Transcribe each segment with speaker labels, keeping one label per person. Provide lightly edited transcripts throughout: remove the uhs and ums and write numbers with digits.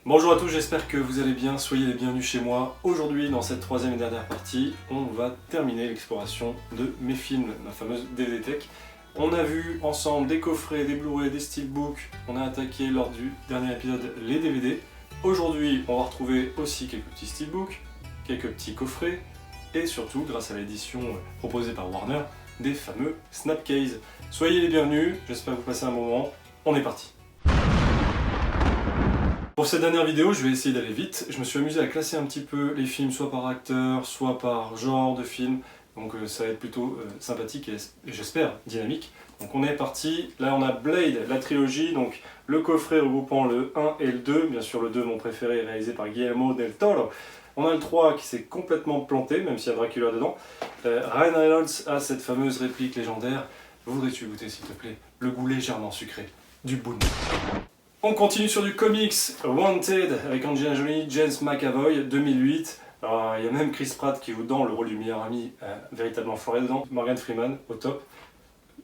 Speaker 1: Bonjour à tous, j'espère que vous allez bien, soyez les bienvenus chez moi. Aujourd'hui, dans cette troisième et dernière partie, on va terminer l'exploration de mes films, ma fameuse DVD Tech. On a vu ensemble des coffrets, des Blu-ray, des steelbooks, on a attaqué lors du dernier épisode les DVD. Aujourd'hui, on va retrouver aussi quelques petits steelbooks, quelques petits coffrets, et surtout, grâce à l'édition proposée par Warner, des fameux Snapcase. Soyez les bienvenus, j'espère que vous passez un bon moment, on est parti. Pour cette dernière vidéo, je vais essayer d'aller vite. Je me suis amusé à classer un petit peu les films, soit par acteur, soit par genre de film. Donc ça va être plutôt sympathique et j'espère dynamique. Donc on est parti. Là on a Blade, la trilogie, donc le coffret regroupant le 1 et le 2. Bien sûr le 2, mon préféré, réalisé par Guillermo del Toro. On a le 3 qui s'est complètement planté, même s'il y a Dracula dedans. Ryan Reynolds a cette fameuse réplique légendaire. Voudrais-tu goûter s'il te plaît le goût légèrement sucré du Boon. On continue sur du comics, Wanted avec Angelina Jolie, James McAvoy, 2008. Alors, il y a même Chris Pratt qui joue dans le rôle du meilleur ami, véritablement foiré dedans. Morgan Freeman, au top.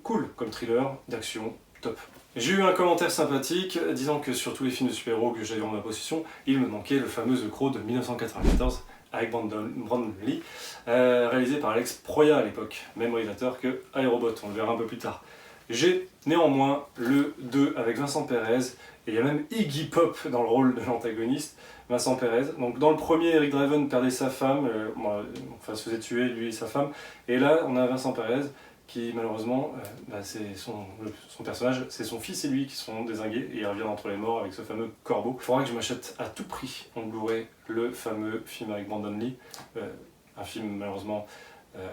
Speaker 1: Cool comme thriller, d'action, top. J'ai eu un commentaire sympathique disant que sur tous les films de super-héros que j'avais en ma possession, il me manquait le fameux The Crow de 1994 avec Brandon Lee, réalisé par Alex Proya à l'époque, même réalisateur que iRobot, on le verra un peu plus tard. J'ai néanmoins le 2 avec Vincent Perez, et il y a même Iggy Pop dans le rôle de l'antagoniste, Vincent Perez. Donc dans le premier, Eric Draven perdait sa femme, se faisait tuer lui et sa femme, et là on a Vincent Perez qui malheureusement, c'est son personnage, c'est son fils et lui qui sont dézingués, et il revient d'entre les morts avec ce fameux corbeau. Il faudra que je m'achète à tout prix en Blu-ray le fameux film avec Brandon Lee, un film malheureusement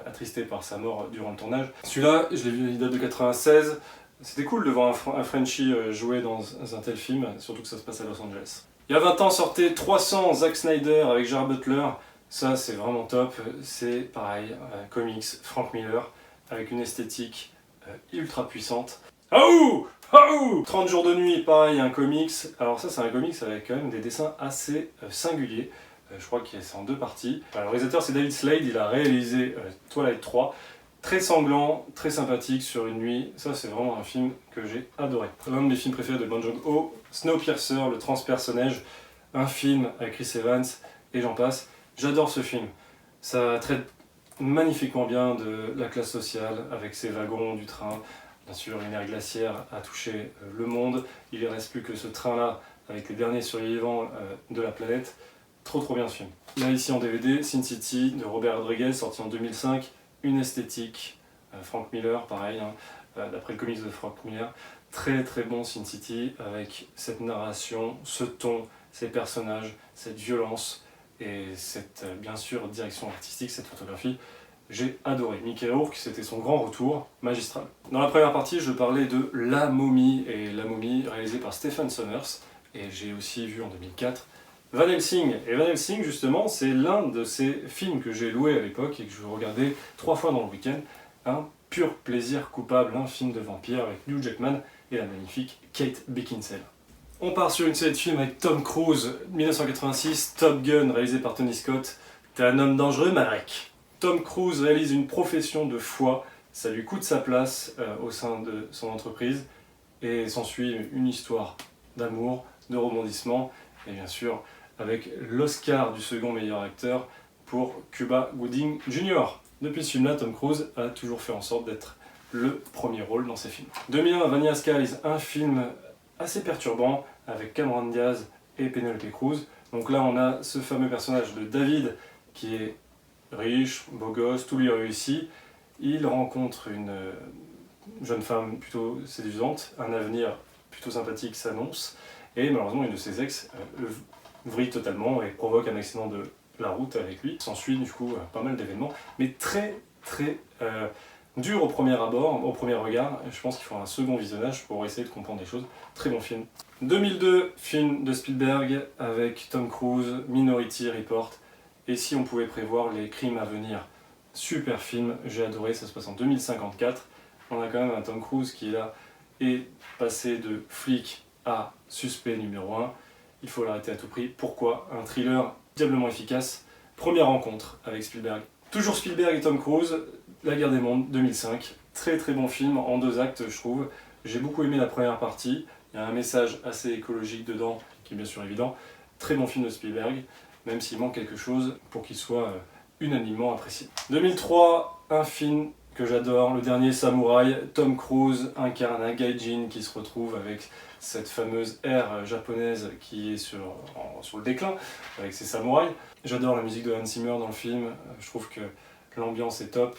Speaker 1: attristé par sa mort durant le tournage. Celui-là, je l'ai vu, il date de 96. C'était cool de voir un Frenchie jouer dans un tel film, surtout que ça se passe à Los Angeles. Il y a 20 ans sortait 300 Zack Snyder avec Gerard Butler. Ça, c'est vraiment top. C'est pareil, comics, Frank Miller, avec une esthétique ultra puissante. Aouh! Aouh! 30 jours de nuit, pareil, un comics. Alors ça, c'est un comics avec quand même des dessins assez singuliers. Je crois que c'est en deux parties. Le réalisateur, c'est David Slade, il a réalisé Twilight 3. Très sanglant, très sympathique sur une nuit. Ça, c'est vraiment un film que j'ai adoré. L'un de mes films préférés de Bong Joon-ho, Snowpiercer, le transpersonnage, un film avec Chris Evans et j'en passe. J'adore ce film. Ça traite magnifiquement bien de la classe sociale avec ses wagons du train. Bien sûr, une ère glaciaire a touché le monde. Il ne reste plus que ce train-là avec les derniers survivants de la planète. Trop bien ce film. Là, ici en DVD, Sin City de Robert Rodriguez, sorti en 2005. Une esthétique, Frank Miller, pareil, d'après le comics de Frank Miller. Très bon Sin City, avec cette narration, ce ton, ces personnages, cette violence et cette, bien sûr, direction artistique, cette photographie. J'ai adoré. Mickey Rourke, c'était son grand retour, magistral. Dans la première partie, je parlais de La Momie, et La Momie réalisée par Stephen Sommers, et j'ai aussi vu en 2004 Van Helsing. Et Van Helsing, justement, c'est l'un de ces films que j'ai loué à l'époque et que je regardais 3 fois dans le week-end. Un pur plaisir coupable, un film de vampire avec Hugh Jackman et la magnifique Kate Beckinsale. On part sur une série de films avec Tom Cruise, 1986, Top Gun, réalisé par Tony Scott. T'es un homme dangereux, Marek. Tom Cruise réalise une profession de foi, ça lui coûte sa place au sein de son entreprise, et s'ensuit une histoire d'amour, de rebondissement, et bien sûr, avec l'Oscar du second meilleur acteur pour Cuba Gooding Jr. Depuis ce film-là, Tom Cruise a toujours fait en sorte d'être le premier rôle dans ses films. 2001, Vanilla Skies, un film assez perturbant avec Cameron Diaz et Penelope Cruz. Donc là, on a ce fameux personnage de David qui est riche, beau gosse, tout lui réussit. Il rencontre une jeune femme plutôt séduisante, un avenir plutôt sympathique s'annonce, et malheureusement une de ses ex le vrille totalement et provoque un accident de la route avec lui. S'ensuit du coup pas mal d'événements, mais très dur au premier abord, au premier regard. Je pense qu'il faut un second visionnage pour essayer de comprendre des choses. Très bon film. 2002, film de Spielberg avec Tom Cruise, Minority Report. Et si on pouvait prévoir les crimes à venir. Super film, j'ai adoré, ça se passe en 2054. On a quand même un Tom Cruise qui là est passé de flic à suspect numéro 1. Il faut l'arrêter à tout prix. Pourquoi? Un thriller diablement efficace. Première rencontre avec Spielberg. Toujours Spielberg et Tom Cruise, La Guerre des Mondes, 2005. Très bon film, en 2 actes je trouve. J'ai beaucoup aimé la première partie. Il y a un message assez écologique dedans, qui est bien sûr évident. très bon film de Spielberg, même s'il manque quelque chose pour qu'il soit unanimement apprécié. 2003, un film que j'adore, le dernier samouraï. Tom Cruise incarne un gaijin qui se retrouve avec cette fameuse ère japonaise qui est sur le déclin, avec ses samouraïs. J'adore la musique de Hans Zimmer dans le film, je trouve que l'ambiance est top,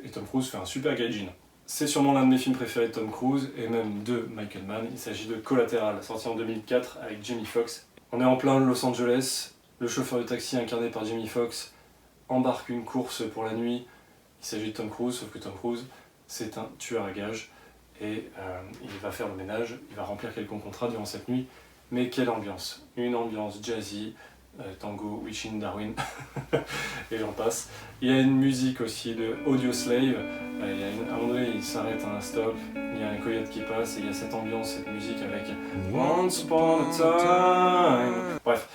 Speaker 1: et Tom Cruise fait un super gaijin. C'est sûrement l'un de mes films préférés de Tom Cruise, et même de Michael Mann. Il s'agit de Collateral, sorti en 2004 avec Jamie Foxx. On est en plein Los Angeles, le chauffeur de taxi incarné par Jamie Foxx embarque une course pour la nuit. Il s'agit de Tom Cruise, sauf que Tom Cruise, c'est un tueur à gages, et il va faire le ménage, il va remplir quelques contrats durant cette nuit. Mais quelle ambiance! Une ambiance jazzy, tango, Within, Darwin, et j'en passe. Il y a une musique aussi de Audioslave, à un moment donné il s'arrête à un stop, il y a un coyote qui passe, et il y a cette ambiance, cette musique avec Once Upon a Time. Bref,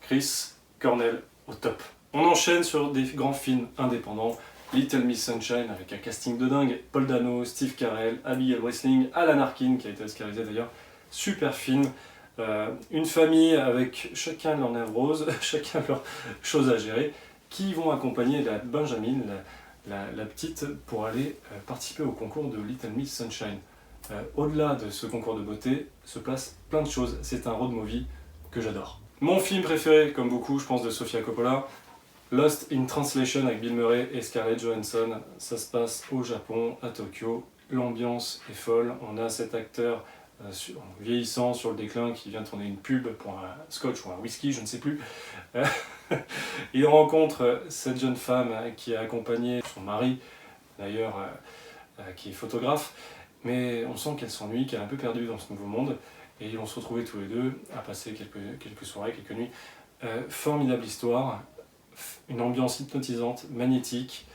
Speaker 1: Chris Cornell au top. On enchaîne sur des grands films indépendants. Little Miss Sunshine avec un casting de dingue, Paul Dano, Steve Carell, Abigail Breslin, Alan Arkin qui a été oscarisé d'ailleurs, super film. Une famille avec chacun leur névrose, chacun leur chose à gérer, qui vont accompagner la Benjamin, la petite, pour aller participer au concours de Little Miss Sunshine. Au-delà de ce concours de beauté se passent plein de choses, c'est un road movie que j'adore. Mon film préféré, comme beaucoup, je pense, de Sofia Coppola, Lost in Translation avec Bill Murray et Scarlett Johansson. Ça se passe au Japon, à Tokyo. L'ambiance est folle. On a cet acteur vieillissant sur le déclin qui vient tourner une pub pour un scotch ou un whisky, je ne sais plus. Il rencontre cette jeune femme qui a accompagné son mari, d'ailleurs, qui est photographe. Mais on sent qu'elle s'ennuie, qu'elle est un peu perdue dans ce nouveau monde. Et ils vont se retrouver tous les deux à passer quelques soirées, quelques nuits. Formidable histoire. Une ambiance hypnotisante, magnétique,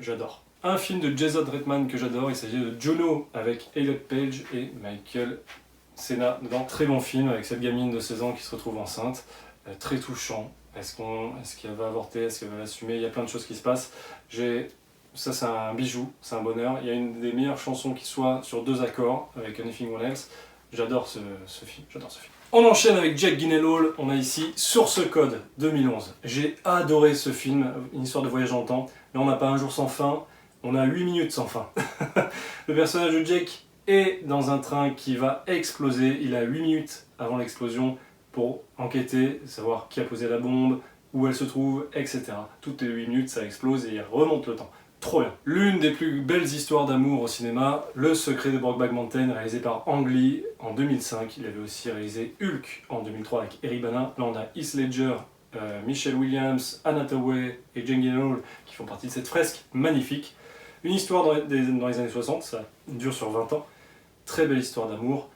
Speaker 1: j'adore. Un film de Jason Reitman que j'adore, il s'agit de Juno avec Elliot Page et Michael Cera dedans. Très bon film avec cette gamine de 16 ans qui se retrouve enceinte, très touchant. Est-ce qu'elle va avorter, est-ce qu'elle va l'assumer? Il y a plein de choses qui se passent. Ça c'est un bijou, c'est un bonheur. Il y a une des meilleures chansons qui soit sur 2 accords avec Anything One Else. J'adore ce film, j'adore ce film. On enchaîne avec Jake Gyllenhaal, on a ici Source Code 2011. J'ai adoré ce film, une histoire de voyage dans le temps. Là on n'a pas un jour sans fin, on a 8 minutes sans fin. Le personnage de Jake est dans un train qui va exploser, il a 8 minutes avant l'explosion pour enquêter, savoir qui a posé la bombe, où elle se trouve, etc. Toutes les 8 minutes ça explose et il remonte le temps. Trop bien. L'une des plus belles histoires d'amour au cinéma, Le secret de Brokeback Mountain, réalisé par Ang Lee en 2005. Il avait aussi réalisé Hulk en 2003 avec Eric Bana. Là on a Heath Ledger, Michelle Williams, Anna Hathaway et Jake Gyllenhaal qui font partie de cette fresque magnifique. Une histoire dans les années 60, ça dure sur 20 ans. Très belle histoire d'amour.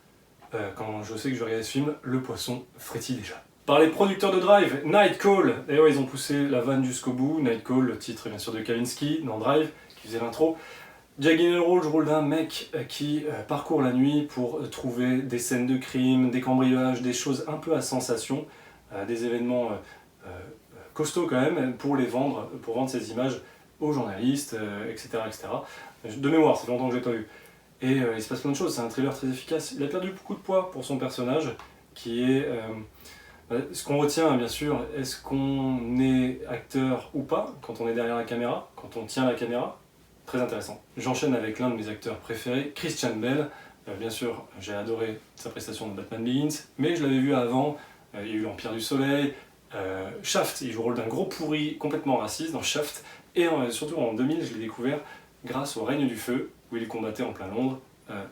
Speaker 1: Quand je sais que je vais regarder ce film, le poisson frétille déjà. Par les producteurs de Drive, Night Call. D'ailleurs, ils ont poussé la vanne jusqu'au bout. Night Call, le titre bien sûr de Kavinsky dans Drive, qui faisait l'intro. Jake Gyllenhaal joue le rôle d'un mec qui parcourt la nuit pour trouver des scènes de crime, des cambriolages, des choses un peu à sensation, des événements costauds quand même, pour les vendre, pour vendre ces images aux journalistes, etc., etc. De mémoire, c'est longtemps que je l'ai pas vu. Et il se passe plein de choses, c'est un thriller très efficace. Il a perdu beaucoup de poids pour son personnage, qui est... ce qu'on retient, bien sûr, est-ce qu'on est acteur ou pas quand on est derrière la caméra, quand on tient la caméra? Très intéressant. J'enchaîne avec l'un de mes acteurs préférés, Christian Bale. Bien sûr, j'ai adoré sa prestation dans Batman Begins, mais je l'avais vu avant, il y a eu l'Empire du Soleil, Shaft, il joue le rôle d'un gros pourri complètement raciste dans Shaft, et surtout en 2000, je l'ai découvert grâce au Règne du Feu, où il combattait en plein Londres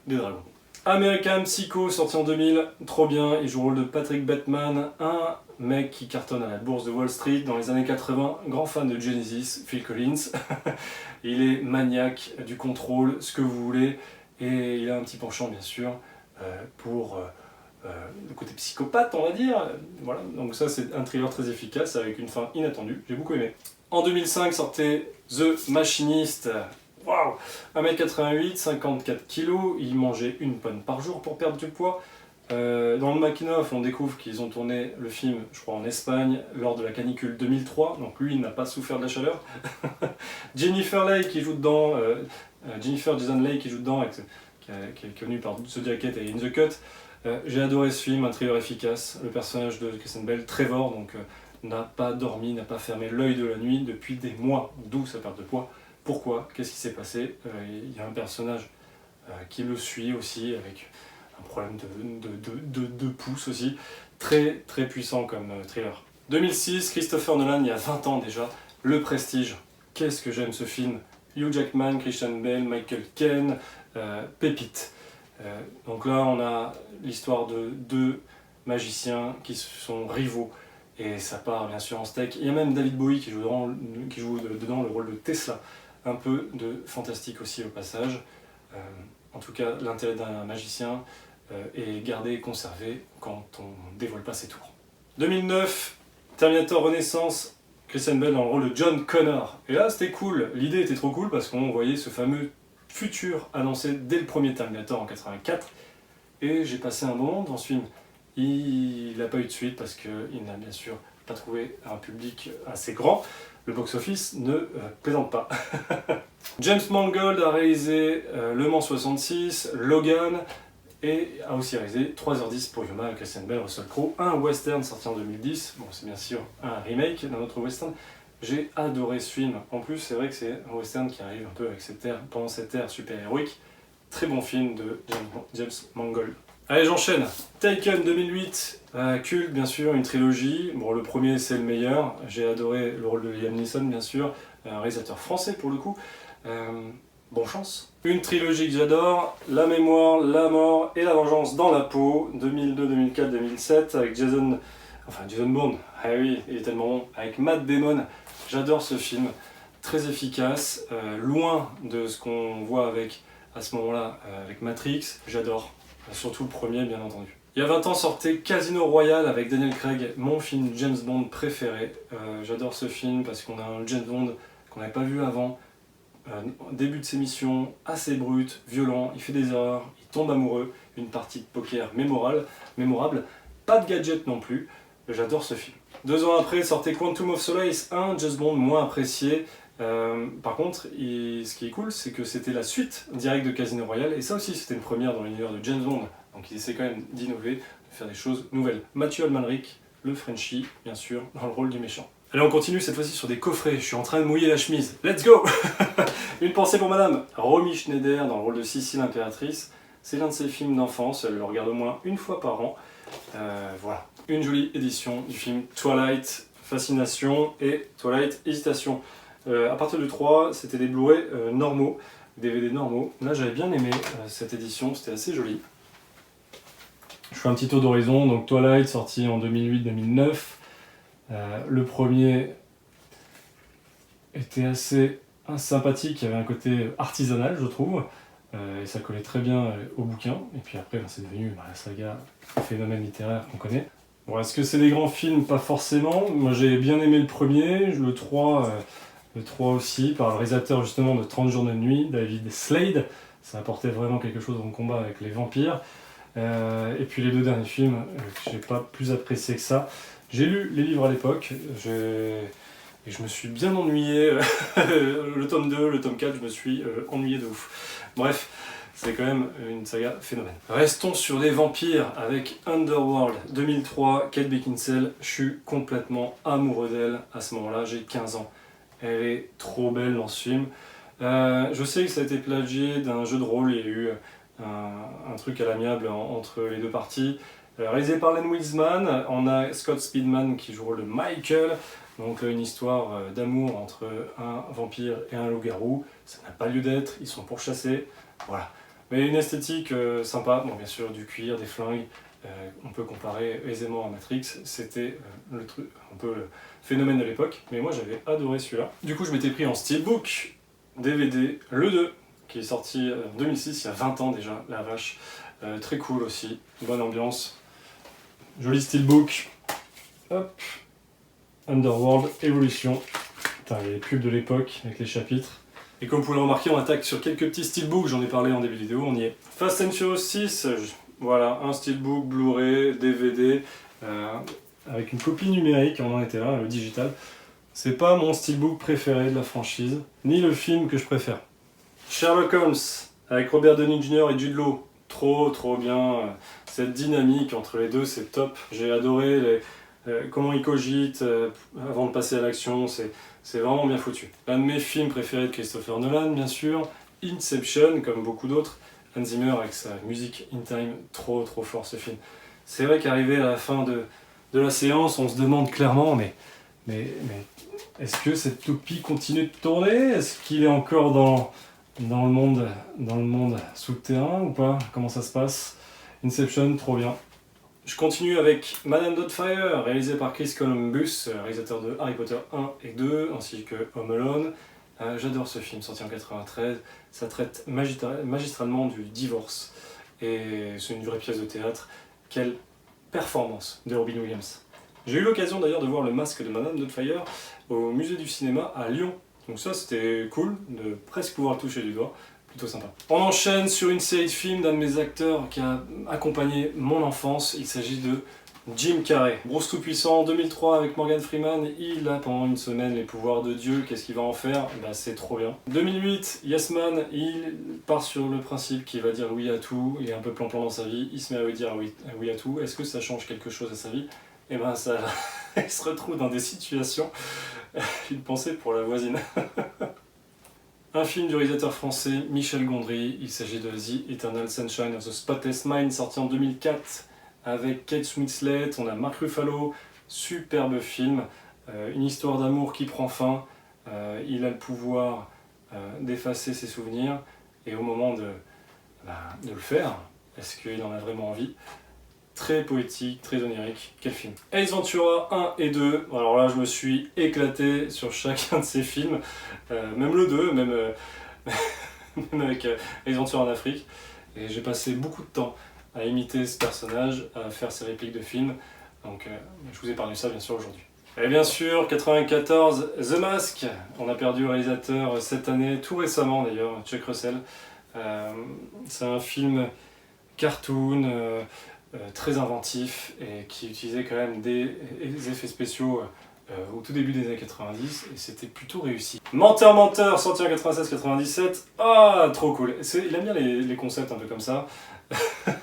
Speaker 1: des dragons. American Psycho, sorti en 2000, trop bien, il joue le rôle de Patrick Bateman, un mec qui cartonne à la bourse de Wall Street dans les années 80, grand fan de Genesis, Phil Collins. Il est maniaque du contrôle, ce que vous voulez, et il a un petit penchant bien sûr pour le côté psychopathe, on va dire. Voilà, donc ça c'est un thriller très efficace avec une fin inattendue, j'ai beaucoup aimé. En 2005 sortait The Machinist. Waouh, 1m88, 54 kg, il mangeait une pomme par jour pour perdre du poids. Dans le making-of, on découvre qu'ils ont tourné le film, je crois, en Espagne, lors de la canicule 2003, donc lui, il n'a pas souffert de la chaleur. Jennifer Leigh qui joue dedans, Jennifer Jason Leigh qui joue dedans, qui est connue par The Jacket et In the Cut. J'ai adoré ce film, un thriller efficace. Le personnage de Kristen Bell, Trevor, donc n'a pas dormi, n'a pas fermé l'œil de la nuit depuis des mois, d'où sa perte de poids. Pourquoi? Qu'est-ce qui s'est passé? Il y a un personnage qui le suit aussi, avec un problème de pouce aussi. Très très puissant comme thriller. 2006, Christopher Nolan, il y a 20 ans déjà, Le Prestige. Qu'est-ce que j'aime ce film! Hugh Jackman, Christian Bale, Michael Caine, pépite. Donc là, on a l'histoire de deux magiciens qui sont rivaux. Et ça part bien sûr en steak. Il y a même David Bowie qui joue dedans le rôle de Tesla. Un peu de fantastique aussi au passage. En tout cas, l'intérêt d'un magicien est gardé et conservé quand on ne dévoile pas ses tours. 2009, Terminator Renaissance, Christian Bale dans le rôle de John Connor. Et là, c'était cool. L'idée était trop cool parce qu'on voyait ce fameux futur annoncé dès le premier Terminator en 84. Et j'ai passé un bon moment dans ce film. Il n'a pas eu de suite parce qu'il n'a bien sûr pas trouvé un public assez grand. Le box-office ne plaisante pas. James Mangold a réalisé Le Mans 66, Logan, et a aussi réalisé 3h10 pour Yuma, Christian Bale, Russell Crowe, un western sorti en 2010. Bon, c'est bien sûr un remake d'un autre western. J'ai adoré ce film. En plus, c'est vrai que c'est un western qui arrive un peu avec pendant cette ère super-héroïque. Très bon film de James Mangold. Allez, j'enchaîne. Taken 2008, culte bien sûr, une trilogie. Bon, le premier c'est le meilleur. J'ai adoré le rôle de Liam Neeson bien sûr, un réalisateur français pour le coup. Bonne chance. Une trilogie que j'adore, La mémoire, la mort et la vengeance dans la peau, 2002, 2004, 2007, avec Jason Bourne, ah oui, il est tellement bon, avec Matt Damon. J'adore ce film, très efficace, loin de ce qu'on voit à ce moment-là avec Matrix, j'adore, surtout le premier bien entendu. Il y a 20 ans sortait Casino Royale avec Daniel Craig, mon film James Bond préféré. J'adore ce film parce qu'on a un James Bond qu'on n'avait pas vu avant. Début de ses missions, assez brut, violent, il fait des erreurs, il tombe amoureux, une partie de poker mémorable, pas de gadget non plus, j'adore ce film. 2 ans après sortait Quantum of Solace, un James Bond moins apprécié. Par contre, ce qui est cool, c'est que c'était la suite directe de Casino Royale, et ça aussi c'était une première dans l'univers de James Bond, donc il essaie quand même d'innover, de faire des choses nouvelles. Mathieu Amalric, le Frenchie, bien sûr, dans le rôle du méchant. Allez, on continue cette fois-ci sur des coffrets, je suis en train de mouiller la chemise, let's go. Une pensée pour madame Romy Schneider dans le rôle de Sissi l'impératrice. C'est l'un de ses films d'enfance, elle le regarde au moins une fois par an. Voilà, une jolie édition du film Twilight Fascination et Twilight Hésitation. À partir du 3, c'était des Blu-ray normaux, DVD normaux. Là, j'avais bien aimé cette édition, c'était assez joli. Je fais un petit tour d'horizon, donc Twilight sorti en 2008-2009. Le premier était assez sympathique, il y avait un côté artisanal je trouve, et ça collait très bien au bouquin, et puis après c'est devenu la saga, le phénomène littéraire qu'on connaît. Bon, est-ce que c'est des grands films? Pas forcément, moi j'ai bien aimé le premier, le 3 aussi, par le réalisateur justement de 30 jours de nuit, David Slade, ça apportait vraiment quelque chose dans le combat avec les vampires, et puis les 2 derniers films, que j'ai pas plus apprécié que ça. J'ai lu les livres à l'époque, et je me suis bien ennuyé, le tome 2, le tome 4, je me suis ennuyé de ouf. Bref, c'est quand même une saga phénomène. Restons sur les vampires avec Underworld 2003, Kate Beckinsale. Je suis complètement amoureux d'elle à ce moment-là, j'ai 15 ans. Elle est trop belle dans ce film. Je sais que ça a été plagié d'un jeu de rôle, il y a eu un truc à l'amiable entre les deux parties. Réalisé par Len Wiseman, on a Scott Speedman qui joue le rôle de Michael. Donc une histoire d'amour entre un vampire et un loup-garou. Ça n'a pas lieu d'être, ils sont pourchassés. Voilà. Mais une esthétique sympa, bon bien sûr du cuir, des flingues. On peut comparer aisément à Matrix, c'était un peu le phénomène de l'époque. Mais moi j'avais adoré celui-là. Du coup je m'étais pris en steelbook, DVD, le 2, qui est sorti en 2006, il y a 20 ans déjà, la vache. Très cool aussi, bonne ambiance. Joli steelbook. Hop. Underworld Evolution. Putain, les pubs de l'époque avec les chapitres. Et comme vous pouvez le remarquer, on attaque sur quelques petits steelbooks, j'en ai parlé en début de vidéo, on y est. Fast and Furious 6, voilà, un steelbook, Blu-ray, DVD, avec une copie numérique, on en était là, le digital. C'est pas mon steelbook préféré de la franchise, ni le film que je préfère. Sherlock Holmes, avec Robert Downey Jr. et Jude Law. trop bien. Cette dynamique entre les deux, c'est top. J'ai adoré comment ils cogitent avant de passer à l'action, c'est vraiment bien foutu. L'un de mes films préférés de Christopher Nolan, bien sûr, Inception, comme beaucoup d'autres. Hans Zimmer avec sa musique In Time, trop fort ce film. C'est vrai qu'arrivé à la fin de la séance, on se demande clairement, mais est-ce que cette toupie continue de tourner? Est-ce qu'il est encore dans le monde souterrain ou pas? Comment ça se passe? Inception, trop bien. Je continue avec Madame Doubtfire, réalisé par Chris Columbus, réalisateur de Harry Potter 1 et 2, ainsi que Home Alone. J'adore ce film, sorti en 93. Ça traite magistralement du divorce. Et c'est une vraie pièce de théâtre. Quelle performance de Robin Williams. J'ai eu l'occasion d'ailleurs de voir le masque de Madame Doubtfire au musée du cinéma à Lyon. Donc ça c'était cool, de presque pouvoir le toucher du doigt. Plutôt sympa. On enchaîne sur une série de films d'un de mes acteurs qui a accompagné mon enfance. Il s'agit de Jim Carrey. Bruce Tout-Puissant en 2003 avec Morgan Freeman. Il a pendant une semaine les pouvoirs de Dieu. Qu'est-ce qu'il va en faire? Bah, c'est trop bien. 2008, Yes Man. Il part sur le principe qu'il va dire oui à tout. Il est un peu plan-plan dans sa vie. Il se met à lui dire oui à tout. Est-ce que ça change quelque chose à sa vie? Et ben ça, il se retrouve dans des situations. Une pensée pour la voisine. Un film du réalisateur français Michel Gondry, il s'agit de The Eternal Sunshine of the Spotless Mind, sorti en 2004 avec Kate Winslet, on a Mark Ruffalo, superbe film, une histoire d'amour qui prend fin, il a le pouvoir d'effacer ses souvenirs et au moment de le faire, est-ce qu'il en a vraiment envie? Très poétique, très onirique, quel film. Ace Ventura 1 et 2, alors là je me suis éclaté sur chacun de ces films, même le 2, même avec Ace Ventura en Afrique, et j'ai passé beaucoup de temps à imiter ce personnage, à faire ses répliques de films, donc je vous ai parlé de ça bien sûr aujourd'hui. Et bien sûr, 94, The Mask, on a perdu le réalisateur cette année, tout récemment d'ailleurs, Chuck Russell. C'est un film cartoon, très inventif et qui utilisait quand même des effets spéciaux au tout début des années 90 et c'était plutôt réussi. Menteur, sorti en 96-97, ah trop cool, il aime bien les concepts un peu comme ça.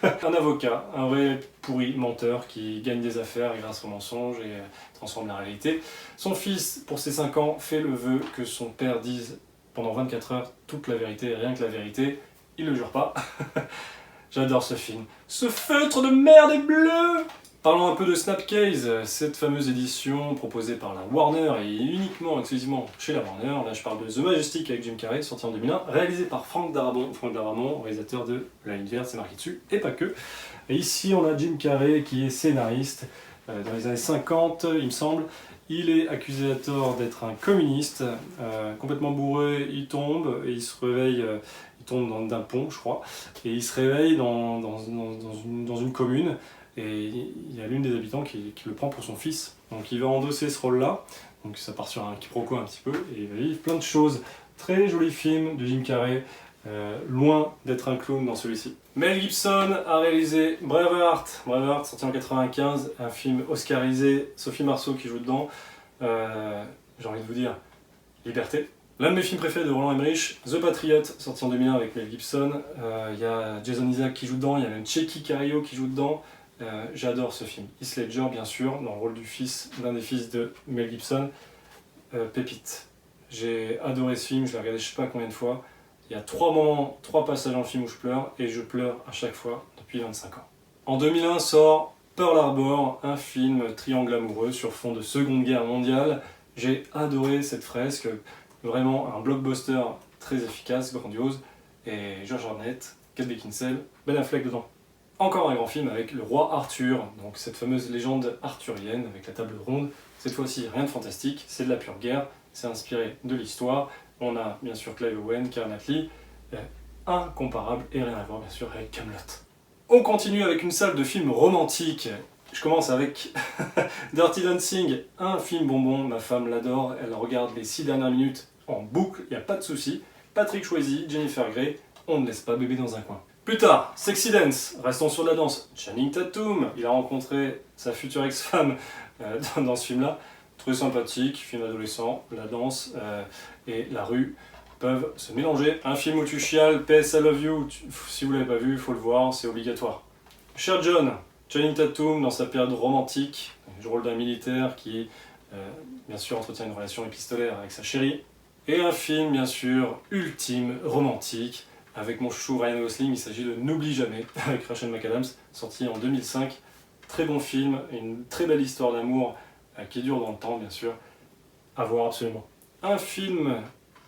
Speaker 1: Un avocat, un vrai pourri menteur qui gagne des affaires grâce au mensonge et transforme la réalité. Son fils, pour ses 5 ans, fait le vœu que son père dise pendant 24 heures toute la vérité, rien que la vérité, il le jure pas. J'adore ce film. Ce feutre de merde est bleu! Parlons un peu de Snapcase, cette fameuse édition proposée par la Warner et uniquement, exclusivement chez la Warner. Là je parle de The Majestic avec Jim Carrey, sorti en 2001, réalisé par Frank Darabont, réalisateur de La Ligne Verte, c'est marqué dessus, et pas que. Et ici on a Jim Carrey qui est scénariste, dans les années 50 il me semble. Il est accusé à tort d'être un communiste, complètement bourré, il tombe et il se réveille, il tombe d'un pont je crois, et il se réveille dans une commune, et il y a l'une des habitants qui le prend pour son fils, donc il va endosser ce rôle-là, donc ça part sur un quiproquo un petit peu, et il va vivre plein de choses. Très joli film de Jim Carrey, loin d'être un clown dans celui-ci. Mel Gibson a réalisé Braveheart, sorti en 95, un film oscarisé, Sophie Marceau qui joue dedans, j'ai envie de vous dire, liberté. L'un de mes films préférés de Roland Emmerich, The Patriot, sorti en 2001 avec Mel Gibson, il y a Jason Isaac qui joue dedans, il y a même Checky Cario qui joue dedans, j'adore ce film. Heath Ledger bien sûr, dans le rôle du fils, l'un des fils de Mel Gibson, pépite. J'ai adoré ce film, je l'ai regardé je sais pas combien de fois. Il y a 3 moments, 3 passages dans le film où je pleure, et je pleure à chaque fois depuis 25 ans. En 2001 sort Pearl Harbor, un film triangle amoureux sur fond de Seconde Guerre mondiale. J'ai adoré cette fresque, vraiment un blockbuster très efficace, grandiose, et George Arnett, Kate Beckinsale, Ben Affleck dedans. Encore un grand film avec le roi Arthur, donc cette fameuse légende arthurienne avec la table ronde. Cette fois-ci, rien de fantastique, c'est de la pure guerre, c'est inspiré de l'histoire. On a bien sûr Clive Owen, Keira Knightley, incomparable et rien à voir bien sûr avec Kaamelott. On continue avec une salle de films romantiques. Je commence avec Dirty Dancing, un film bonbon, ma femme l'adore, elle regarde les 6 dernières minutes en boucle, il n'y a pas de souci. Patrick Swayze, Jennifer Grey, on ne laisse pas bébé dans un coin. Plus tard, Sexy Dance, restons sur la danse, Channing Tatum, il a rencontré sa future ex-femme dans ce film-là. Très sympathique, film adolescent, la danse et la rue, peuvent se mélanger. Un film où tu chiales, PS I Love You, si vous l'avez pas vu, il faut le voir, c'est obligatoire. Cher John, Channing Tatum dans sa période romantique, le rôle d'un militaire qui, bien sûr, entretient une relation épistolaire avec sa chérie. Et un film, bien sûr, ultime, romantique, avec mon chouchou Ryan Gosling, il s'agit de N'oublie jamais, avec Rachel McAdams, sorti en 2005. Très bon film, une très belle histoire d'amour qui dure dans le temps, bien sûr, à voir absolument. Un film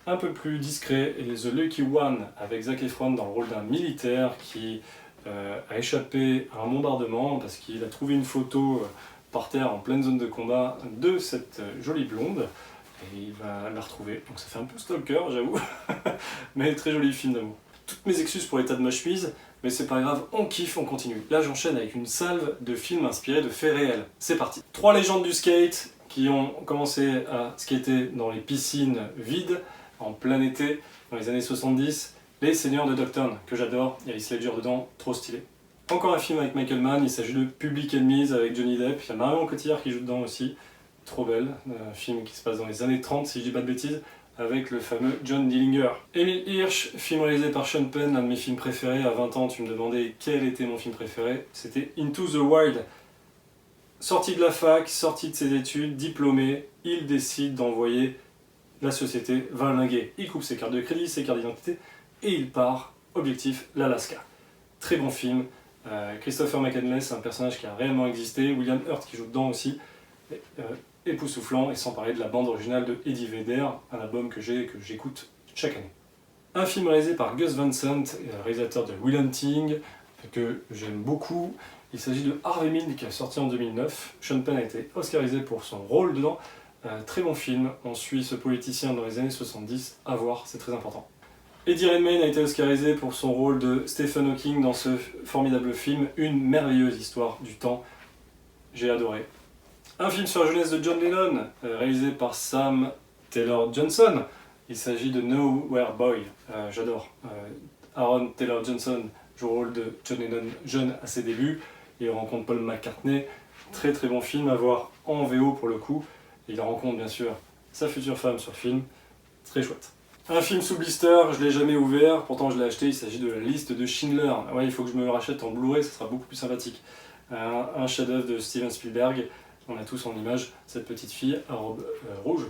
Speaker 1: un peu plus discret est The Lucky One, avec Zac Efron dans le rôle d'un militaire qui a échappé à un bombardement parce qu'il a trouvé une photo par terre en pleine zone de combat de cette jolie blonde. Et il va la retrouver, donc ça fait un peu stalker, j'avoue, mais très joli film d'amour. Toutes mes excuses pour l'état de ma chemise, mais c'est pas grave, on kiffe, on continue. Là j'enchaîne avec une salve de films inspirés de faits réels. C'est parti. 3 légendes du skate qui ont commencé à skater dans les piscines vides, en plein été, dans les années 70. Les Seigneurs de Dogtown, que j'adore, il y a Heath Ledger dedans, trop stylé. Encore un film avec Michael Mann, il s'agit de Public Enemies avec Johnny Depp, il y a Marion Cotillard qui joue dedans aussi. Trop belle, un film qui se passe dans les années 30 si je dis pas de bêtises, avec le fameux John Dillinger. Emile Hirsch, film réalisé par Sean Penn, l'un de mes films préférés. À 20 ans, tu me demandais quel était mon film préféré, c'était Into the Wild. Sorti de la fac, sorti de ses études, diplômé, il décide d'envoyer la société valinguer. Il coupe ses cartes de crédit, ses cartes d'identité, et il part, objectif, l'Alaska. Très bon film, Christopher McCandless, un personnage qui a réellement existé, William Hurt qui joue dedans aussi, époustouflant, et sans parler de la bande originale de Eddie Vedder, un album que j'écoute chaque année. Un film réalisé par Gus Van Sant, réalisateur de Will Hunting, que j'aime beaucoup. Il s'agit de Harvey Milk, qui est sorti en 2009. Sean Penn a été oscarisé pour son rôle dedans. Très bon film, on suit ce politicien dans les années 70, à voir, c'est très important. Eddie Redmayne a été oscarisé pour son rôle de Stephen Hawking dans ce formidable film, une merveilleuse histoire du temps, j'ai adoré. Un film sur la jeunesse de John Lennon, réalisé par Sam Taylor Johnson. Il s'agit de Nowhere Boy, j'adore. Aaron Taylor Johnson joue le rôle de John Lennon jeune à ses débuts. Il rencontre Paul McCartney, très très bon film à voir en VO pour le coup. Il rencontre bien sûr sa future femme sur film, très chouette. Un film sous blister, je ne l'ai jamais ouvert, pourtant je l'ai acheté, il s'agit de La Liste de Schindler. Ouais, il faut que je me le rachète en Blu-ray, ça sera beaucoup plus sympathique. Un chef-d'œuvre de Steven Spielberg. On a tous en image cette petite fille à robe rouge.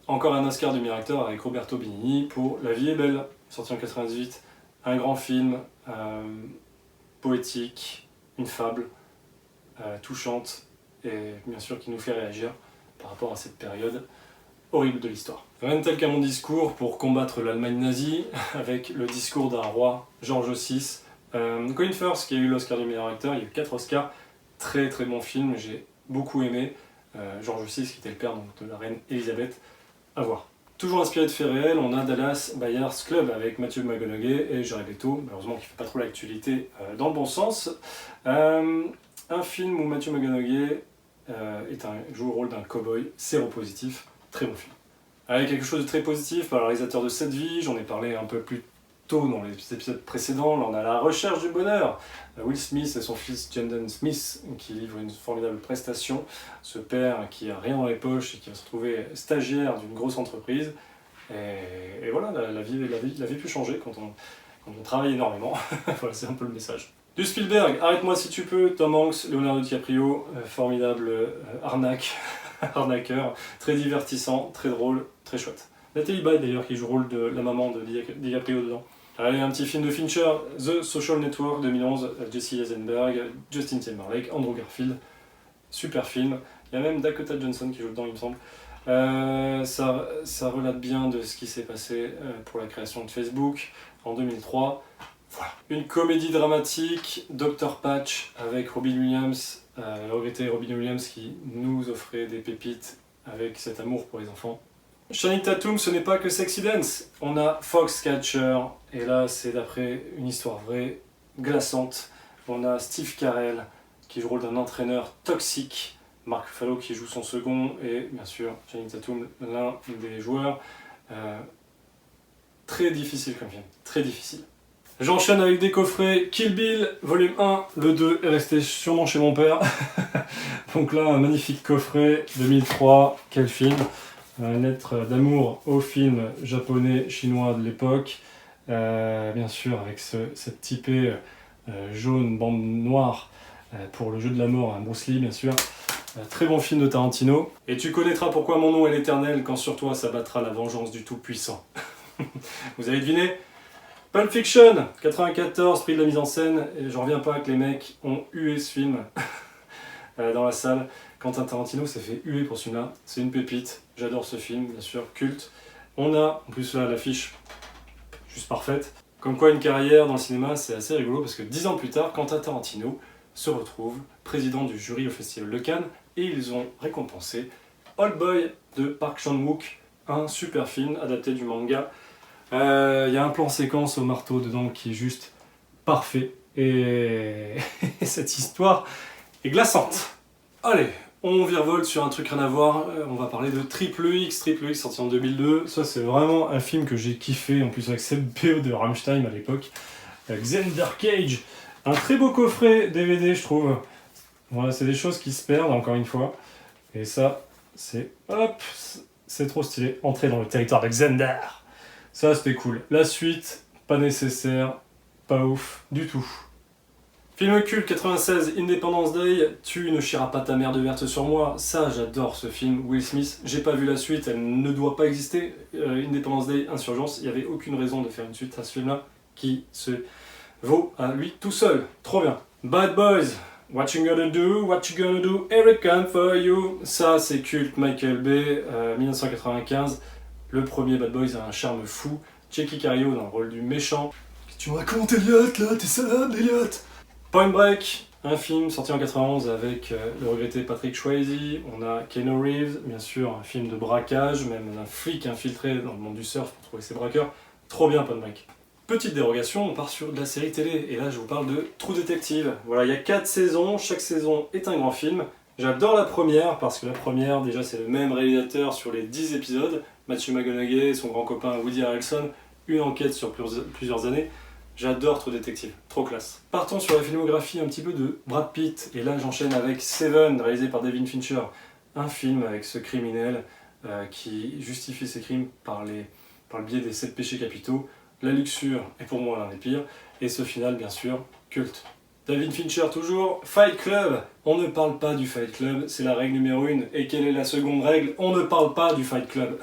Speaker 1: Encore un Oscar du meilleur acteur avec Roberto Benigni pour La vie est belle, sorti en 98. Un grand film, poétique, une fable, touchante et bien sûr qui nous fait réagir par rapport à cette période horrible de l'histoire. Rien de tel qu'à mon discours pour combattre l'Allemagne nazie avec le discours d'un roi, George VI. Colin Firth qui a eu l'Oscar du meilleur acteur, il y a eu 4 Oscars. Très très bon film, j'ai beaucoup aimé. George VI qui était le père donc, de la reine Elisabeth, à voir. Toujours inspiré de faits réels, on a Dallas Buyers Club avec Matthew McConaughey et Jared Leto, malheureusement qui ne fait pas trop l'actualité dans le bon sens. Un film où Matthew McConaughey joue le rôle d'un cow-boy séropositif, très bon film. Avec quelque chose de très positif par le réalisateur de Cette vie, j'en ai parlé un peu plus tôt dans les épisodes précédents, là on a La recherche du bonheur. Will Smith et son fils Jaden Smith qui livrent une formidable prestation. Ce père qui a rien dans les poches et qui va se retrouver stagiaire d'une grosse entreprise. Et voilà, la vie peut changer quand on travaille énormément. Voilà, c'est un peu le message. Du Spielberg, Arrête-moi si tu peux, Tom Hanks, Leonardo DiCaprio, formidable arnaqueur, très divertissant, très drôle, très chouette. Natalie Baye d'ailleurs qui joue le rôle de la maman de DiCaprio dedans. Allez, un petit film de Fincher, The Social Network 2011, Jesse Eisenberg, Justin Timberlake, Andrew Garfield, super film. Il y a même Dakota Johnson qui joue dedans il me semble. Ça relate bien de ce qui s'est passé pour la création de Facebook en 2003. Voilà. Une comédie dramatique, Dr Patch avec Robin Williams, le regretté Robin Williams qui nous offrait des pépites avec cet amour pour les enfants. Channing Tatum, ce n'est pas que Sexy Dance, on a Foxcatcher, et là c'est d'après une histoire vraie, glaçante. On a Steve Carell qui joue le rôle d'un entraîneur toxique, Mark Ruffalo qui joue son second, et bien sûr Channing Tatum, l'un des joueurs. Très difficile comme film, très difficile. J'enchaîne avec des coffrets Kill Bill, volume 1, le 2 est resté sûrement chez mon père. Donc là, un magnifique coffret, 2003, quel film. une lettre d'amour au film japonais, chinois de l'époque. Bien sûr, avec cette typée jaune, bande noire pour le jeu de la mort, hein, Bruce Lee, bien sûr. Très bon film de Tarantino. Et tu connaîtras pourquoi mon nom est l'éternel quand sur toi s'abattra la vengeance du Tout-Puissant. Vous avez deviné? Pulp Fiction, 94, prix de la mise en scène. Et j'en reviens pas que les mecs ont hué ce film dans la salle. Quentin Tarantino s'est fait huer pour ce film-là. C'est une pépite. J'adore ce film, bien sûr, culte. On a, en plus là, l'affiche juste parfaite. Comme quoi une carrière dans le cinéma, c'est assez rigolo parce que 10 ans plus tard, Quentin Tarantino se retrouve président du jury au Festival de Cannes et ils ont récompensé Old Boy de Park Chan-wook, un super film adapté du manga. Il y a un plan séquence au marteau dedans qui est juste parfait et cette histoire est glaçante. Allez, on virevolte sur un truc rien à voir, on va parler de Triple X sorti en 2002. Ça c'est vraiment un film que j'ai kiffé, en plus avec cette BO de Rammstein à l'époque. Xander Cage, un très beau coffret DVD je trouve. Voilà, c'est des choses qui se perdent encore une fois. Et ça, c'est hop, c'est trop stylé. Entrer dans le territoire de Xander. Ça c'était cool. La suite, pas nécessaire, pas ouf du tout. Film culte 96, Independence Day, Tu ne chieras pas ta mère de verte sur moi. Ça, j'adore ce film. Will Smith, j'ai pas vu la suite, elle ne doit pas exister. Independence Day, Insurgence, il n'y avait aucune raison de faire une suite à ce film-là qui se vaut à lui tout seul. Trop bien. Bad Boys, What you gonna do, every come for you. Ça, c'est culte, Michael Bay, 1995. Le premier Bad Boys a un charme fou. Checky Cario dans le rôle du méchant. Tu me racontes Elliot, là, t'es salade, Elliot. Point Break, un film sorti en 91 avec le regretté Patrick Swayze. On a Keanu Reeves, bien sûr, un film de braquage, même un flic infiltré dans le monde du surf pour trouver ses braqueurs. Trop bien, Point Break. Petite dérogation, on part sur de la série télé, et là je vous parle de True Detective. Voilà, il y a 4 saisons, chaque saison est un grand film. J'adore la première, parce que la première, déjà c'est le même réalisateur sur les 10 épisodes, Matthew McConaughey et son grand copain Woody Harrelson, une enquête sur plusieurs années. J'adore True Detective, trop classe. Partons sur la filmographie un petit peu de Brad Pitt, et là j'enchaîne avec Seven, réalisé par David Fincher. Un film avec ce criminel qui justifie ses crimes par le biais des 7 péchés capitaux. La luxure est pour moi l'un des pires, et ce final bien sûr, culte. David Fincher toujours, Fight Club. On ne parle pas du Fight Club, c'est la règle numéro 1. Et quelle est la seconde règle? On ne parle pas du Fight Club.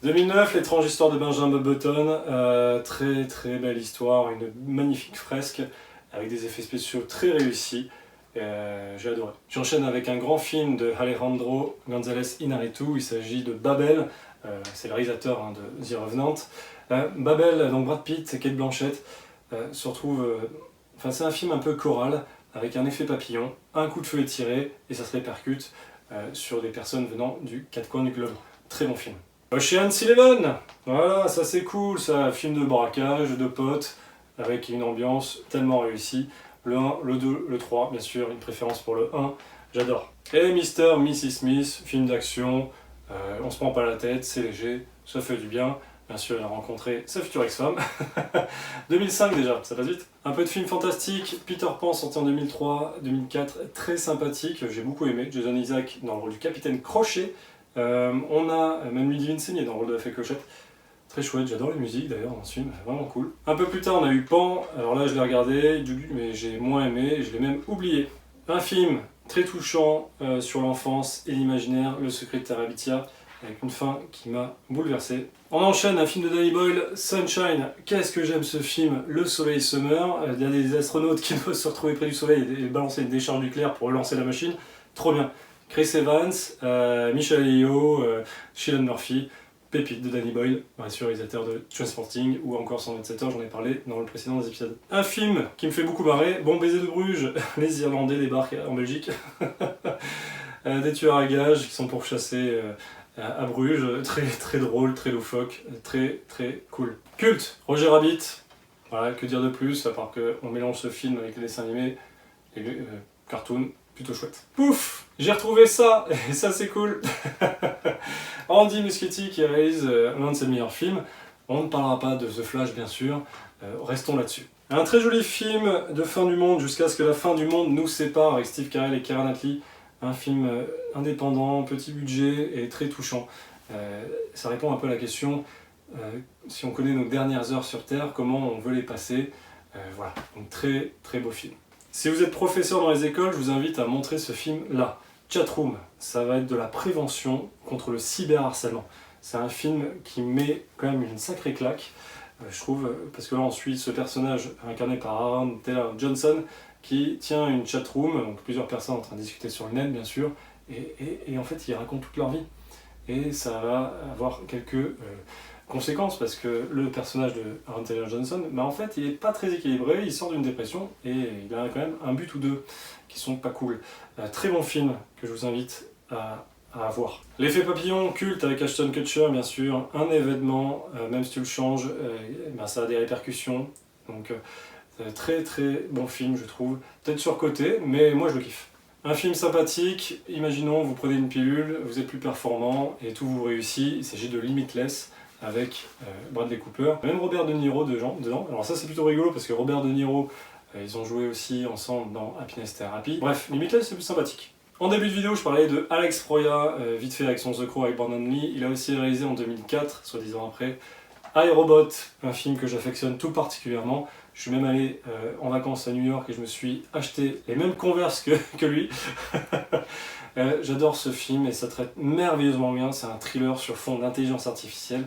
Speaker 1: 2009, L'étrange histoire de Benjamin Button, très très belle histoire, une magnifique fresque avec des effets spéciaux très réussis, j'ai adoré. J'enchaîne avec un grand film de Alejandro González Iñárritu, il s'agit de Babel, c'est le réalisateur de The Revenant. Babel, donc Brad Pitt et Cate Blanchett se retrouvent, c'est un film un peu choral, avec un effet papillon, un coup de feu est tiré et ça se répercute sur des personnes venant du 4 coins du globe. Très bon film. Ocean's 11, voilà, ça c'est cool, ça, film de braquage, de potes, avec une ambiance tellement réussie. Le 1, le 2, le 3, bien sûr, une préférence pour le 1, j'adore. Et Mr. Smith, film d'action, on se prend pas la tête, c'est léger, ça fait du bien. Bien sûr, il a rencontré sa future ex-femme. 2005 déjà, ça passe vite. Un peu de film fantastique, Peter Pan sorti en 2003, 2004, très sympathique, j'ai beaucoup aimé. Jason Isaac dans le rôle du capitaine Crochet. On a même Ludivine Seigné dans le rôle de la fée Clochette. Très chouette, j'adore les musiques d'ailleurs dans ce film, vraiment cool. Un peu plus tard on a eu Pan, alors là je l'ai regardé, mais j'ai moins aimé, je l'ai même oublié. Un film très touchant sur l'enfance et l'imaginaire, Le secret de Terabithia, avec une fin qui m'a bouleversé. On enchaîne un film de Danny Boyle, Sunshine. Qu'est-ce que j'aime ce film, Le soleil se meurt. Il y a des astronautes qui doivent se retrouver près du soleil et balancer une décharge nucléaire pour relancer la machine. Trop bien. Chris Evans, Michelle Yeoh, Cillian Murphy, pépite de Danny Boyle, réalisateur de Trainspotting ou encore 127 heures, j'en ai parlé dans le précédent des épisodes. Un film qui me fait beaucoup marrer, Bon baiser de Bruges, les Irlandais débarquent en Belgique. Des tueurs à gages qui sont pourchassés à Bruges, très très drôle, très loufoque, très très cool. Culte, Roger Rabbit, voilà, que dire de plus, à part qu'on mélange ce film avec les dessins animés et les cartoons, plutôt chouette. Pouf, j'ai retrouvé ça, et ça c'est cool. Andy Muschietti qui réalise l'un de ses meilleurs films. On ne parlera pas de The Flash bien sûr, restons là-dessus. Un très joli film de fin du monde jusqu'à ce que la fin du monde nous sépare avec Steve Carell et Keira Knightley. un film indépendant, petit budget et très touchant. Ça répond un peu à la question, si on connaît nos dernières heures sur Terre, comment on veut les passer. Voilà, donc très très beau film. Si vous êtes professeur dans les écoles, je vous invite à montrer ce film-là. Chatroom, ça va être de la prévention contre le cyberharcèlement. C'est un film qui met quand même une sacrée claque, je trouve, parce que là on suit ce personnage incarné par Aaron Taylor Johnson qui tient une chatroom, donc plusieurs personnes en train de discuter sur le net bien sûr, et en fait ils racontent toute leur vie. Et ça va avoir quelques conséquences parce que le personnage de Aaron Taylor Johnson, en fait il est pas très équilibré, il sort d'une dépression et il a quand même un but ou deux qui sont pas cool. Très bon film que je vous invite à voir. L'effet papillon culte avec Ashton Kutcher bien sûr, un événement, même si tu le changes, ça a des répercussions. Donc très très bon film je trouve, peut-être surcoté, mais moi je le kiffe. Un film sympathique, imaginons vous prenez une pilule, vous êtes plus performant et tout vous réussit, il s'agit de Limitless avec Bradley Cooper, même Robert De Niro dedans. Alors ça c'est plutôt rigolo parce que Robert De Niro, ils ont joué aussi ensemble dans Happiness Therapy. Bref, Limitless c'est plus sympathique. En début de vidéo, je parlais de Alex Proyas, vite fait avec son The Crow avec Brandon Lee. Il a aussi réalisé en 2004, soit 10 ans après, iRobot, un film que j'affectionne tout particulièrement. Je suis même allé en vacances à New York et je me suis acheté les mêmes Converse que lui. J'adore ce film et ça traite merveilleusement bien. C'est un thriller sur fond d'intelligence artificielle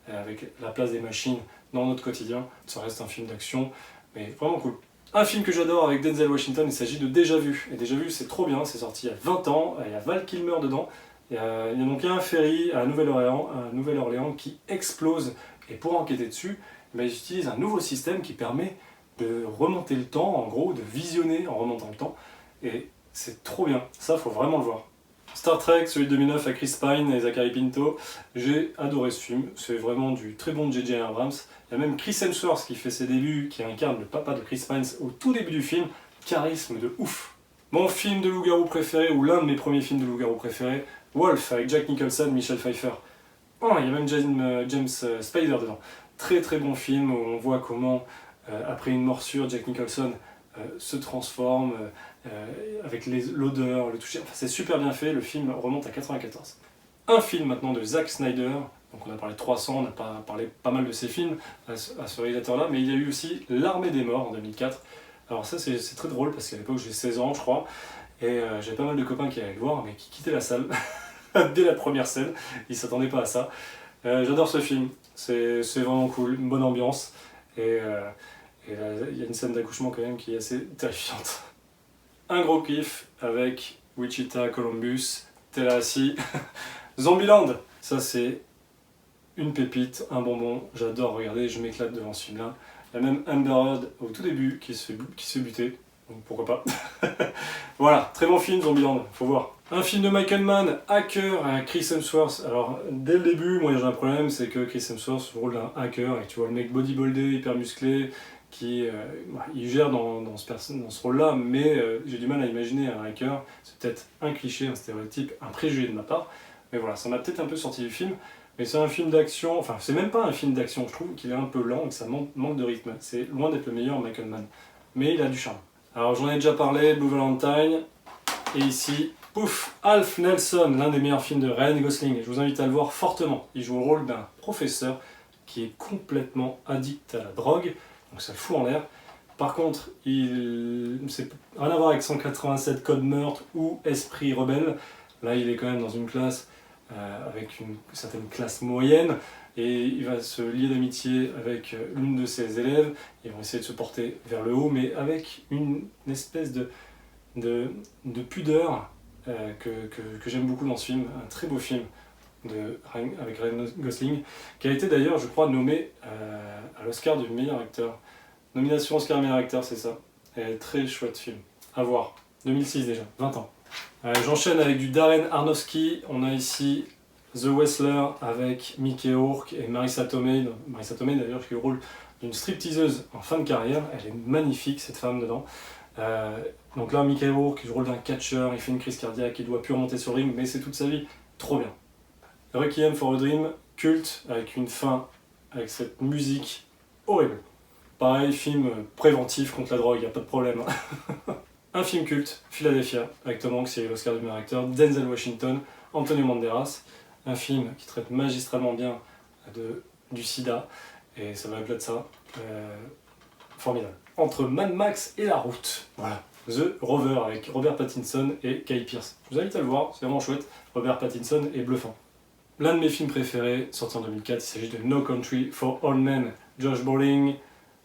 Speaker 1: avec la place des machines dans notre quotidien. Ça reste un film d'action, mais vraiment cool. Un film que j'adore avec Denzel Washington, il s'agit de Déjà Vu. Et Déjà Vu, c'est trop bien, c'est sorti il y a 20 ans, il y a Val Kilmer dedans. Il y a donc un ferry à Nouvelle-Orléans qui explose. Et pour enquêter dessus, ils utilisent un nouveau système qui permet de remonter le temps, en gros, de visionner en remontant le temps. Et c'est trop bien, ça faut vraiment le voir. Star Trek, celui de 2009 avec Chris Pine et Zachary Pinto, j'ai adoré ce film, c'est vraiment du très bon J.J. Abrams. Il y a même Chris Hemsworth qui fait ses débuts, qui incarne le papa de Chris Pine au tout début du film, charisme de ouf. Mon film de loup-garou préféré, ou l'un de mes premiers films de loup-garou préférés, Wolf avec Jack Nicholson, Michelle Pfeiffer. Oh, il y a même James Spader dedans. Très très bon film où on voit comment, après une morsure, Jack Nicholson se transforme, avec l'odeur, le toucher. Enfin, c'est super bien fait, le film remonte à 94. Un film maintenant de Zack Snyder, donc on a parlé de 300, on a parlé pas mal de ses films à ce réalisateur-là, mais il y a eu aussi L'Armée des Morts en 2004. Alors ça c'est très drôle parce qu'à l'époque j'ai 16 ans je crois, et j'avais pas mal de copains qui allaient le voir, mais qui quittaient la salle dès la première scène, ils s'attendaient pas à ça. J'adore ce film, c'est vraiment cool, une bonne ambiance, et il y a une scène d'accouchement quand même qui est assez terrifiante. Un gros kiff avec Wichita, Columbus, Tallahassee, Zombieland. Ça c'est une pépite, un bonbon, j'adore regarder, je m'éclate devant ce film-là. Il y a même Amber Heard au tout début qui se fait buter, donc pourquoi pas. Voilà, très bon film Zombieland, faut voir. Un film de Michael Mann, Hacker, avec Chris Hemsworth. Alors dès le début, moi j'ai un problème, c'est que Chris Hemsworth joue le rôle d'un hacker, et tu vois le mec bodybuildé, hyper musclé, qui il gère dans ce rôle-là, mais j'ai du mal à imaginer un hacker. C'est peut-être un cliché, un stéréotype, un préjugé de ma part, mais voilà, ça m'a peut-être un peu sorti du film. Mais c'est un film d'action, enfin c'est même pas un film d'action, je trouve qu'il est un peu lent et que ça manque de rythme. C'est loin d'être le meilleur Michael Mann, mais il a du charme. Alors j'en ai déjà parlé, Blue Valentine, et ici, pouf, Alf Nelson, l'un des meilleurs films de Ryan Gosling. Je vous invite à le voir fortement. Il joue le rôle d'un professeur qui est complètement addict à la drogue, donc ça le fout en l'air. Par contre, c'est rien à voir avec 187 Code Meurtre ou Esprit Rebelle. Là, il est quand même dans une classe avec une certaine classe moyenne, et il va se lier d'amitié avec l'une de ses élèves. Ils vont essayer de se porter vers le haut, mais avec une espèce de pudeur que j'aime beaucoup dans ce film. Un très beau film avec Ryan Gosling, qui a été d'ailleurs, je crois, nommé à l'Oscar du meilleur acteur. Nomination Oscar meilleur acteur, c'est ça. Et très chouette film. À voir. 2006 déjà, 20 ans. J'enchaîne avec du Darren Aronofsky. On a ici The Wrestler avec Mickey Rourke et Marissa Tomei. Marissa Tomei d'ailleurs qui joue le rôle d'une stripteaseuse en fin de carrière. Elle est magnifique cette femme dedans. Donc là Mickey Rourke joue le rôle d'un catcheur, il fait une crise cardiaque, il doit plus remonter sur le ring, mais c'est toute sa vie. Trop bien. Requiem for a Dream, culte, avec une fin, avec cette musique horrible. Pareil, film préventif contre la drogue, y a pas de problème. Un film culte, Philadelphia, avec Tom Hanks et l'Oscar du meilleur acteur, Denzel Washington, Antonio Banderas. Un film qui traite magistralement bien du sida, et ça va au-delà de ça. Formidable. Entre Mad Max et la route. Voilà. The Rover avec Robert Pattinson et Guy Pearce. Je vous invite à le voir, c'est vraiment chouette. Robert Pattinson est bluffant. L'un de mes films préférés, sorti en 2004, il s'agit de No Country for Old Men. Josh Brolin,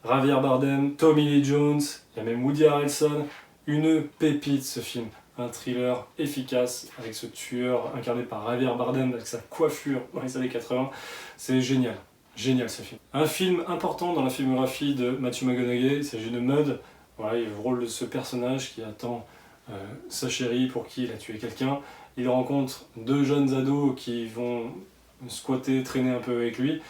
Speaker 1: Javier Bardem, Tommy Lee Jones, il y a même Woody Harrelson. Une pépite ce film. Un thriller efficace avec ce tueur incarné par Javier Bardem avec sa coiffure dans les années 80. C'est génial. Génial ce film. Un film important dans la filmographie de Matthew McConaughey, il s'agit de Mud. Voilà, il a le rôle de ce personnage qui attend sa chérie pour qui il a tué quelqu'un. Il rencontre deux jeunes ados qui vont squatter, traîner un peu avec lui.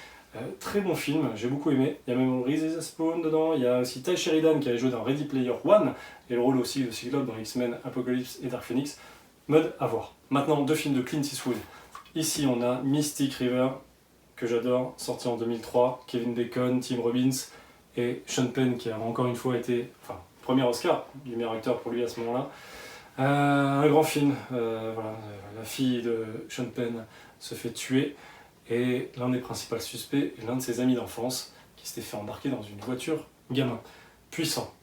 Speaker 1: Très bon film, j'ai beaucoup aimé. Il y a même Reese Witherspoon dedans, il y a aussi Ty Sheridan qui a joué dans Ready Player One, et le rôle aussi de Cyclope dans X-Men, Apocalypse et Dark Phoenix. Mode à voir. Maintenant, deux films de Clint Eastwood. Ici, on a Mystic River, que j'adore, sorti en 2003, Kevin Bacon, Tim Robbins et Sean Penn, qui a encore une fois été, premier Oscar du meilleur acteur pour lui à ce moment-là. Un grand film, la fille de Sean Penn se fait tuer, et l'un des principaux suspects est l'un de ses amis d'enfance qui s'était fait embarquer dans une voiture gamin. Puissant.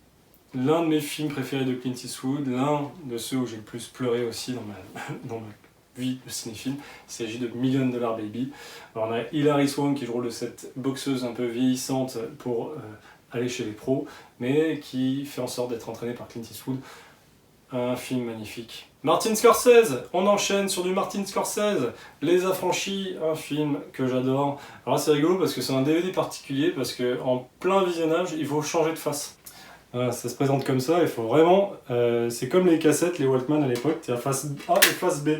Speaker 1: L'un de mes films préférés de Clint Eastwood, l'un de ceux où j'ai le plus pleuré aussi dans ma vie de cinéphile, il s'agit de $1 Million Baby. Alors on a Hilary Swank qui joue le rôle de cette boxeuse un peu vieillissante pour aller chez les pros, mais qui fait en sorte d'être entraînée par Clint Eastwood. Un film magnifique. Martin Scorsese, on enchaîne sur du Martin Scorsese. Les Affranchis, un film que j'adore. Alors là c'est rigolo parce que c'est un DVD particulier, parce que en plein visionnage, il faut changer de face. Voilà, ça se présente comme ça, il faut vraiment... c'est comme les cassettes, les Walkman à l'époque, tu as face A et face B.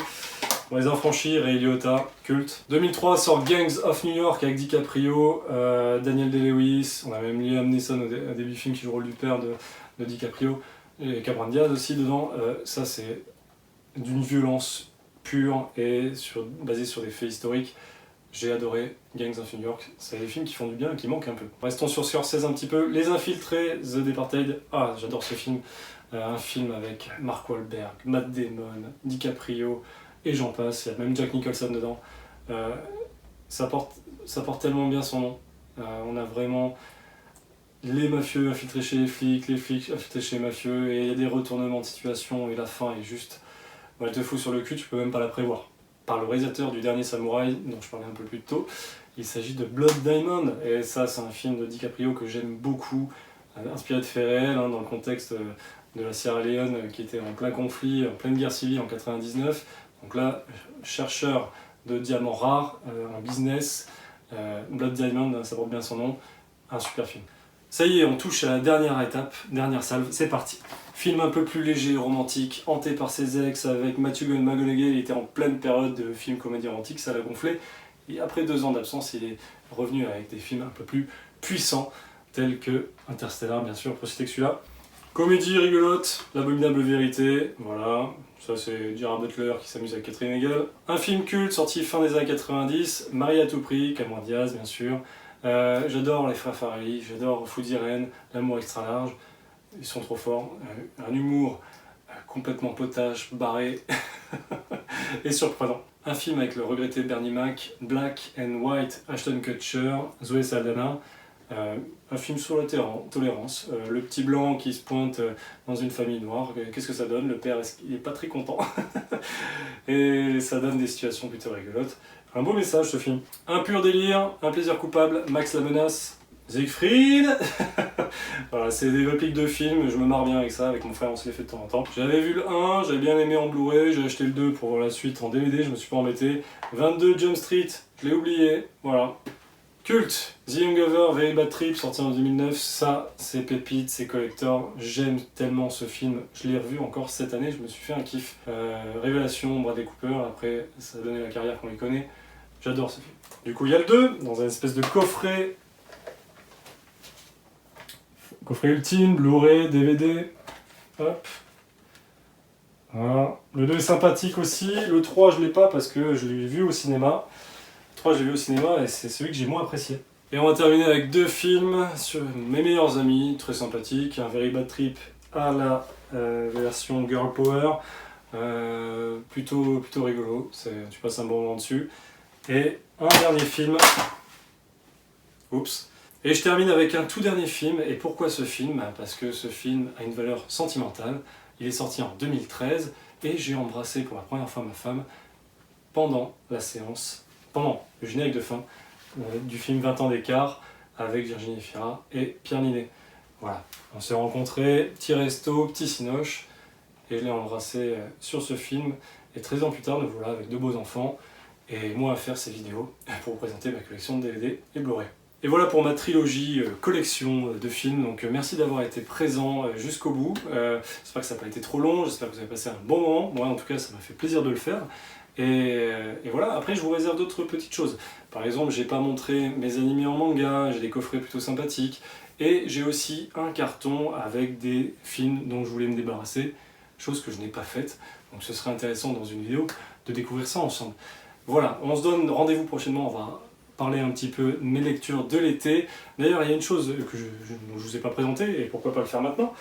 Speaker 1: Bon, Les Affranchis, Ray Liotta, culte. 2003 sort Gangs of New York avec DiCaprio, Daniel Day-Lewis, on a même Liam Neeson au début du film qui joue le rôle du père de DiCaprio. Et Cameron Diaz aussi dedans, ça c'est d'une violence pure et basée sur des faits historiques. J'ai adoré Gangs of New York, c'est des films qui font du bien et qui manquent un peu. Restons sur Scorsese un petit peu. Les Infiltrés, The Departed, j'adore ce film. Un film avec Mark Wahlberg, Matt Damon, DiCaprio et j'en passe, il y a même Jack Nicholson dedans. Ça porte tellement bien son nom. On a vraiment les mafieux infiltrés chez les flics infiltrés chez les mafieux, et il y a des retournements de situation, et la fin est juste... elle te fout sur le cul, tu peux même pas la prévoir. Par le réalisateur du Dernier Samouraï, dont je parlais un peu plus tôt, il s'agit de Blood Diamond, et ça c'est un film de DiCaprio que j'aime beaucoup, inspiré de faits réels, dans le contexte de la Sierra Leone qui était en plein conflit, en pleine guerre civile en 99. Donc là, chercheur de diamants rares en business, Blood Diamond, ça porte bien son nom, un super film. Ça y est, on touche à la dernière étape, dernière salve, c'est parti. Film un peu plus léger, romantique, hanté par ses ex, avec Matthew McConaughey, il était en pleine période de film comédie romantique, ça l'a gonflé. Et après 2 ans d'absence, il est revenu avec des films un peu plus puissants, tels que Interstellar, bien sûr, pour citer que celui-là. Comédie rigolote, L'Abominable Vérité, voilà, ça c'est Gerard Butler qui s'amuse avec Catherine Hegel. Un film culte sorti fin des années 90, Marie à tout prix, Cameron Diaz, bien sûr. J'adore les frères Farrelly, j'adore Food Irene, L'amour extra large, ils sont trop forts. Un humour complètement potache, barré et surprenant. Un film avec le regretté Bernie Mac, Black and White, Ashton Kutcher, Zoé Saldana. Un film sur la tolérance, le petit blanc qui se pointe dans une famille noire, qu'est-ce que ça donne? Le père il est pas très content et ça donne des situations plutôt rigolotes. Un beau message ce film. Un pur délire, un plaisir coupable, Max la menace, Siegfried. Voilà, c'est des répliques de films, je me marre bien avec ça, avec mon frère on se les fait de temps en temps. J'avais vu le 1, j'avais bien aimé en Blu-ray, j'ai acheté le 2 pour la suite en DVD, je me suis pas embêté. 22 Jump Street, je l'ai oublié, voilà. Culte, The Hangover, Very Bad Trip, sorti en 2009, ça c'est pépite, c'est collector, j'aime tellement ce film, je l'ai revu encore cette année, je me suis fait un kiff. Révélation, Bradley Cooper, après ça a donné la carrière qu'on les connaît, j'adore ce film. Du coup il y a le 2, dans une espèce de coffret ultime, Blu-ray, DVD, hop. Voilà. Le 2 est sympathique aussi, le 3 je l'ai pas parce que je l'ai vu au cinéma. 3 j'ai vu au cinéma et c'est celui que j'ai moins apprécié. Et on va terminer avec 2 films sur mes meilleurs amis, très sympathiques, un Very Bad Trip à la version Girl Power. Plutôt rigolo, tu passes un bon moment dessus. Et un dernier film. Oups. Et je termine avec un tout dernier film. Et pourquoi ce film? Parce que ce film a une valeur sentimentale. Il est sorti en 2013 et j'ai embrassé pour la première fois ma femme pendant la séance, pendant le générique de fin du film 20 ans d'écart avec Virginie Fira et Pierre Ninet. Voilà, on s'est rencontrés, petit resto, petit cinoche, et je l'ai embrassé sur ce film. Et 13 ans plus tard, nous voilà avec 2 beaux enfants, et moi à faire ces vidéos pour vous présenter ma collection de DVD et Blu-ray. Et voilà pour ma trilogie collection de films, donc merci d'avoir été présent jusqu'au bout. J'espère que ça n'a pas été trop long, j'espère que vous avez passé un bon moment. Moi en tout cas ça m'a fait plaisir de le faire. Et voilà, après je vous réserve d'autres petites choses. Par exemple, j'ai pas montré mes animés en manga, j'ai des coffrets plutôt sympathiques. Et j'ai aussi un carton avec des films dont je voulais me débarrasser, chose que je n'ai pas faite. Donc ce serait intéressant dans une vidéo de découvrir ça ensemble. Voilà, on se donne rendez-vous prochainement, on va parler un petit peu de mes lectures de l'été. D'ailleurs, il y a une chose que je ne vous ai pas présentée, et pourquoi pas le faire maintenant,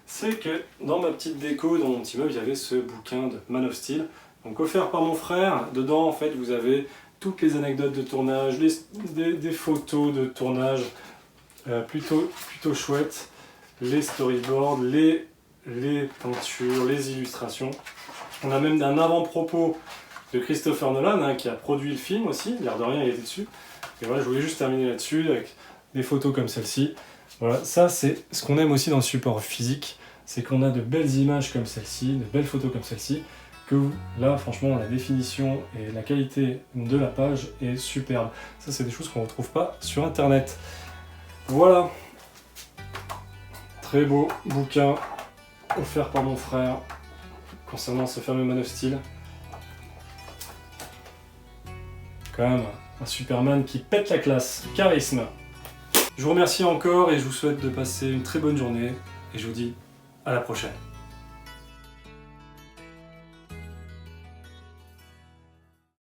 Speaker 1: c'est que dans ma petite déco, dans mon petit meuble, il y avait ce bouquin de Man of Steel, donc offert par mon frère. Dedans, en fait, vous avez toutes les anecdotes de tournage, des photos de tournage plutôt chouettes, les storyboards, les peintures, les illustrations. On a même un avant-propos de Christopher Nolan qui a produit le film aussi, l'air de rien il était dessus. Et voilà, je voulais juste terminer là-dessus avec des photos comme celle-ci. Voilà, ça c'est ce qu'on aime aussi dans le support physique, c'est qu'on a de belles images comme celle-ci, de belles photos comme celle-ci, que là franchement la définition et la qualité de la page est superbe. Ça c'est des choses qu'on ne retrouve pas sur internet. Voilà, très beau bouquin offert par mon frère concernant ce fameux Man of Steel. Quand même un Superman qui pète la classe, charisme. Je vous remercie encore et je vous souhaite de passer une très bonne journée et je vous dis à la prochaine.